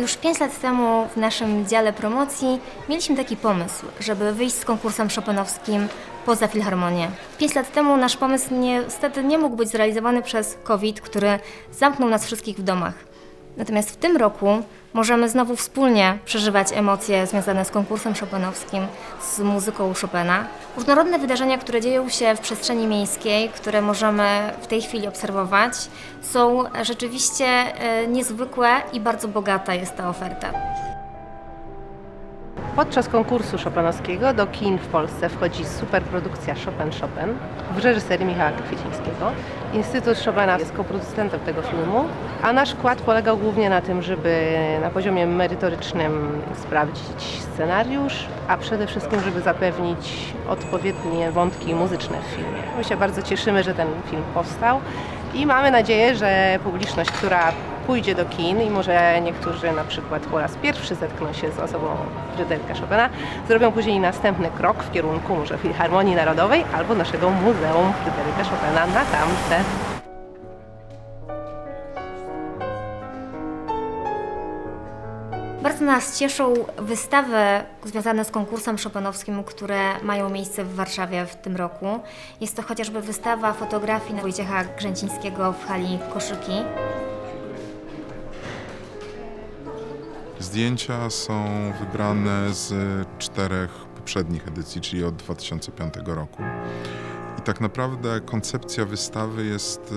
Już 5 lat temu w naszym dziale promocji mieliśmy taki pomysł, żeby wyjść z konkursem chopinowskim poza Filharmonię. 5 lat temu nasz pomysł niestety nie mógł być zrealizowany przez COVID, który zamknął nas wszystkich w domach. Natomiast w tym roku możemy znowu wspólnie przeżywać emocje związane z konkursem chopinowskim, z muzyką Chopina. Różnorodne wydarzenia, które dzieją się w przestrzeni miejskiej, które możemy w tej chwili obserwować, są rzeczywiście niezwykłe i bardzo bogata jest ta oferta. Podczas konkursu chopinowskiego do kin w Polsce wchodzi superprodukcja Chopin w reżyserii Michała Kwiecińskiego. Instytut Chopina jest koproducentem tego filmu, a nasz wkład polegał głównie na tym, żeby na poziomie merytorycznym sprawdzić scenariusz, a przede wszystkim, żeby zapewnić odpowiednie wątki muzyczne w filmie. My się bardzo cieszymy, że ten film powstał i mamy nadzieję, że publiczność, która pójdzie do kin i może niektórzy na przykład po raz pierwszy zetkną się z osobą Fryderyka Chopina, zrobią później następny krok w kierunku może Filharmonii Narodowej albo naszego Muzeum Fryderyka Chopina na Tamce. Bardzo nas cieszą wystawy związane z konkursem chopinowskim, które mają miejsce w Warszawie w tym roku. Jest to chociażby wystawa fotografii Wojciecha Grzęcińskiego w hali Koszyki. Zdjęcia są wybrane z 4 poprzednich edycji, czyli od 2005 roku. I tak naprawdę koncepcja wystawy jest,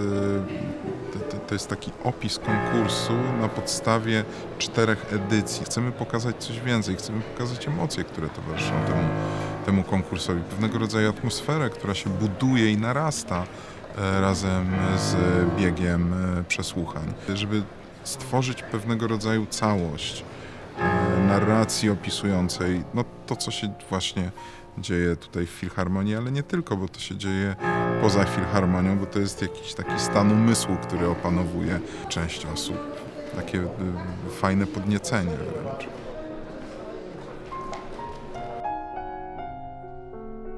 to jest taki opis konkursu na podstawie 4 edycji. Chcemy pokazać coś więcej, chcemy pokazać emocje, które towarzyszą temu konkursowi. Pewnego rodzaju atmosferę, która się buduje i narasta razem z biegiem przesłuchań. Żeby stworzyć pewnego rodzaju całość narracji opisującej to, co się właśnie dzieje tutaj w Filharmonii, ale nie tylko, bo to się dzieje poza Filharmonią, bo to jest jakiś taki stan umysłu, który opanowuje część osób. Takie fajne podniecenie wręcz.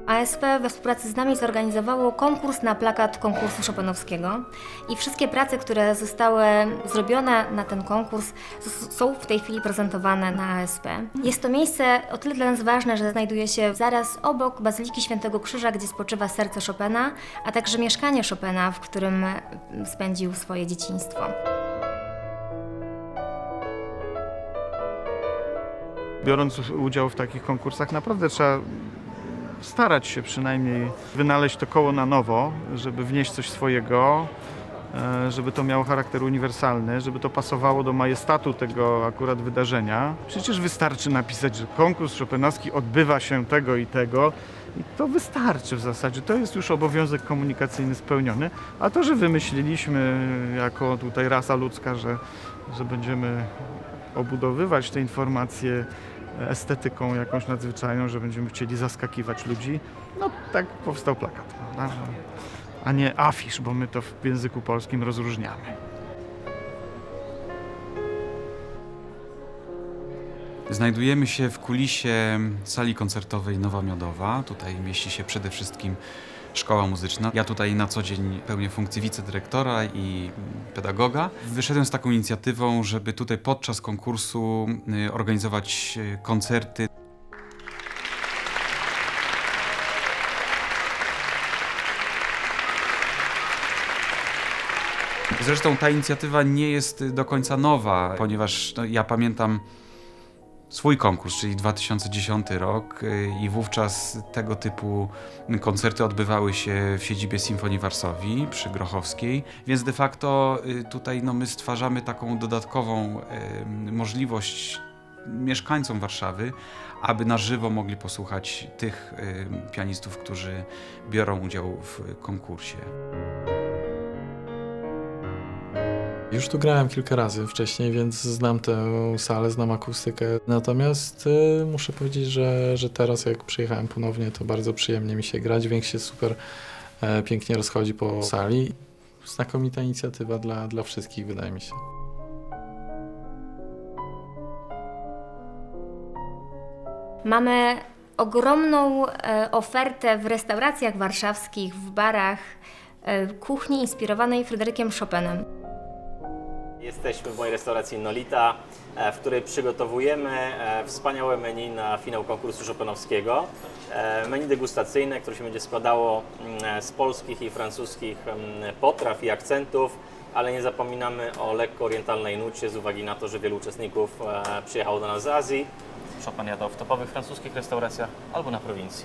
ASP we współpracy z nami zorganizowało konkurs na plakat konkursu chopinowskiego i wszystkie prace, które zostały zrobione na ten konkurs, są w tej chwili prezentowane na ASP. Jest to miejsce o tyle dla nas ważne, że znajduje się zaraz obok Bazyliki Świętego Krzyża, gdzie spoczywa serce Chopina, a także mieszkanie Chopina, w którym spędził swoje dzieciństwo. Biorąc udział w takich konkursach, naprawdę trzeba starać się przynajmniej wynaleźć to koło na nowo, żeby wnieść coś swojego, żeby to miało charakter uniwersalny, żeby to pasowało do majestatu tego akurat wydarzenia. Przecież wystarczy napisać, że konkurs chopinowski odbywa się tego i tego i to wystarczy w zasadzie. To jest już obowiązek komunikacyjny spełniony, a to, że wymyśliliśmy jako tutaj rasa ludzka, że będziemy obudowywać te informacje estetyką jakąś nadzwyczajną, że będziemy chcieli zaskakiwać ludzi, tak powstał plakat, prawda? A nie afisz, bo my to w języku polskim rozróżniamy. Znajdujemy się w kulisie sali koncertowej Nowa Miodowa. Tutaj mieści się przede wszystkim szkoła muzyczna. Ja tutaj na co dzień pełnię funkcję wicedyrektora i pedagoga. Wyszedłem z taką inicjatywą, żeby tutaj podczas konkursu organizować koncerty. Zresztą ta inicjatywa nie jest do końca nowa, ponieważ ja pamiętam swój konkurs, czyli 2010 rok i wówczas tego typu koncerty odbywały się w siedzibie Sinfonii Varsovii przy Grochowskiej, więc de facto tutaj my stwarzamy taką dodatkową możliwość mieszkańcom Warszawy, aby na żywo mogli posłuchać tych pianistów, którzy biorą udział w konkursie. Już tu grałem kilka razy wcześniej, więc znam tę salę, znam akustykę. Natomiast muszę powiedzieć, że teraz jak przyjechałem ponownie, to bardzo przyjemnie mi się grać. Dźwięk się super pięknie rozchodzi po sali. Znakomita inicjatywa dla wszystkich, wydaje mi się. Mamy ogromną ofertę w restauracjach warszawskich, w barach, kuchni inspirowanej Fryderykiem Chopinem. Jesteśmy w mojej restauracji Nolita, w której przygotowujemy wspaniałe menu na finał konkursu chopinowskiego. Menu degustacyjne, które się będzie składało z polskich i francuskich potraw i akcentów, ale nie zapominamy o lekko orientalnej nucie z uwagi na to, że wielu uczestników przyjechało do nas z Azji. Chopin jadał w topowych francuskich restauracjach albo na prowincji.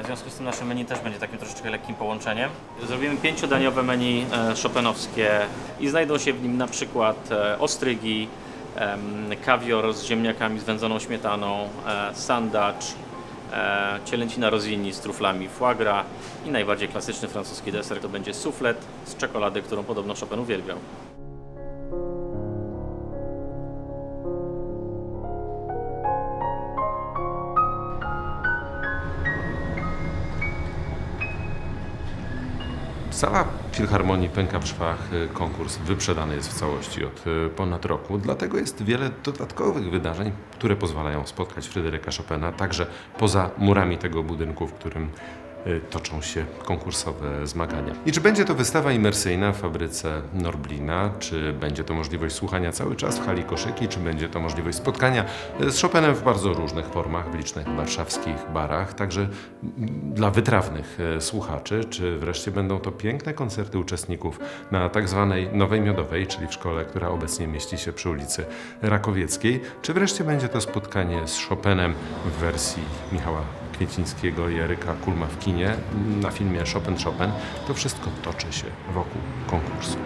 W związku z tym nasze menu też będzie takim troszeczkę lekkim połączeniem. Zrobimy 5-daniowe menu chopinowskie i znajdą się w nim na przykład ostrygi, kawior z ziemniakami z wędzoną śmietaną, sandacz, cielęcina rozzini z truflami foie gras i najbardziej klasyczny francuski deser to będzie soufflet z czekolady, którą podobno Chopin uwielbiał. Sala Filharmonii pęka w szwach, konkurs wyprzedany jest w całości od ponad roku, dlatego jest wiele dodatkowych wydarzeń, które pozwalają spotkać Fryderyka Chopina także poza murami tego budynku, w którym toczą się konkursowe zmagania. I czy będzie to wystawa imersyjna w fabryce Norblina, czy będzie to możliwość słuchania cały czas w hali Koszyki, czy będzie to możliwość spotkania z Chopinem w bardzo różnych formach, w licznych warszawskich barach, także dla wytrawnych słuchaczy, czy wreszcie będą to piękne koncerty uczestników na tak zwanej Nowej Miodowej, czyli w szkole, która obecnie mieści się przy ulicy Rakowieckiej, czy wreszcie będzie to spotkanie z Chopinem w wersji Michała Kwiecińskiego i Eryka Kulma w kinie na filmie Chopin. To wszystko toczy się wokół konkursu.